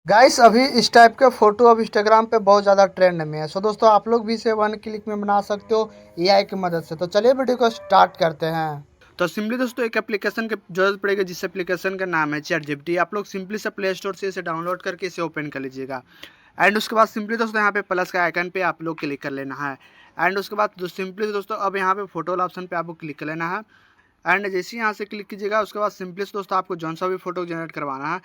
Guys अभी इस type के फोटो अब इंस्टाग्राम पे बहुत ज़्यादा ट्रेंड में है। सो दोस्तों आप लोग भी इसे 1 क्लिक में बना सकते हो एआई की मदद से। तो चलिए वीडियो को स्टार्ट करते हैं। तो सिंपली दोस्तों एक एप्लीकेशन की जरूरत पड़ेगी, जिस एप्लीकेशन का नाम है चैट जीपीटी। आप लोग सिंपली से प्ले स्टोर से इसे डाउनलोड करके इसे ओपन कर लीजिएगा। एंड उसके बाद सिंपली दोस्तों यहाँ पे प्लस का आइकन पे आप लोग क्लिक कर लेना है। एंड उसके बाद सिंपली दोस्तों अब यहाँ पे फोटो वाला ऑप्शन पे आपको क्लिक कर लेना है। एंड जैसे ही यहाँ से क्लिक कीजिएगा उसके बाद सिंपली से दोस्तों आपको जौन सा भी फोटो जनरेट करवाना है,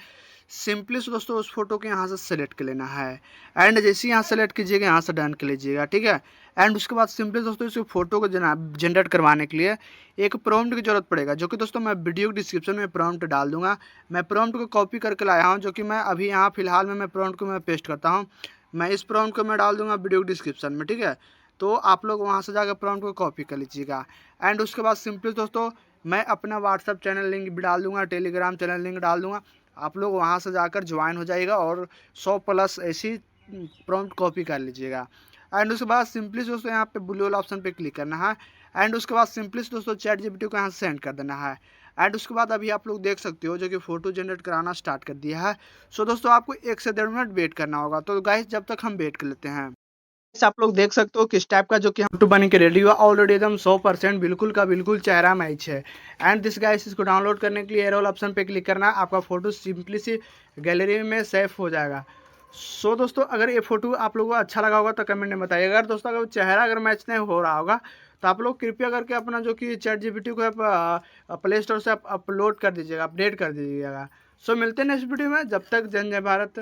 सिंपली से दोस्तों उस फोटो को यहाँ से सेलेक्ट कर लेना है। एंड जैसे ही यहाँ सेलेक्ट कीजिएगा यहाँ से डन कर लीजिएगा, ठीक है। एंड उसके बाद सिंपली दोस्तों इस फोटो को जनरेट करवाने के लिए एक प्रॉम्प्ट की जरूरत पड़ेगा, जो कि दोस्तों मैं वीडियो के डिस्क्रिप्शन में प्रॉम्प्ट डाल दूंगा। मैं प्रॉम्प्ट को कॉपी करके लाया हूँ, जो कि मैं अभी यहाँ फिलहाल में मैं प्रॉम्प्ट को मैं पेस्ट करता हूँ। मैं इस प्रॉम्प्ट को मैं डाल दूंगा वीडियो के डिस्क्रिप्शन में, ठीक है। तो आप लोग वहाँ से जाकर प्रॉम्प्ट को कॉपी कर लीजिएगा। एंड उसके बाद सिंपली दोस्तों मैं अपना व्हाट्सअप चैनल लिंक भी डाल दूंगा, टेलीग्राम चैनल लिंक डाल दूंगा। आप लोग वहां से जाकर ज्वाइन हो जाइएगा और 100+ ऐसी प्रॉम्प्ट कॉपी कर लीजिएगा। एंड उसके बाद सिंपली दोस्तों यहाँ पे ब्लू वाला ऑप्शन पे क्लिक करना है। एंड उसके बाद सिंपली दोस्तों चैट जीपीटी को यहाँ से सेंड कर देना है। एंड उसके बाद अभी आप लोग देख सकते हो जो कि फोटो जनरेट कराना स्टार्ट कर दिया है। सो दोस्तों आपको 1 से 1.5 मिनट वेट करना होगा। तो गाइस जब तक हम वेट कर लेते हैं, आप लोग देख सकते हो किस टाइप का जो कि फोटो बन के रेडी हुआ ऑलरेडी एकदम 100% बिल्कुल का बिल्कुल चेहरा मैच है। एंड दिस गाइस इसको डाउनलोड करने के लिए एरोल ऑप्शन पे क्लिक करना है। आपका फोटो सिंपली सी गैलरी में सेव हो जाएगा। सो दोस्तों अगर ये फोटो आप लोगों को अच्छा लगा होगा तो कमेंट में बताइए। अगर दोस्तों अगर चेहरा अगर मैच नहीं हो रहा होगा तो आप लोग कृपया करके अपना जो कि चैट जीपीटी को प्ले स्टोर से अपलोड कर दीजिएगा, अपडेट कर दीजिएगा। सो मिलते हैं नेक्स्ट वीडियो में, जब तक जय जय भारत।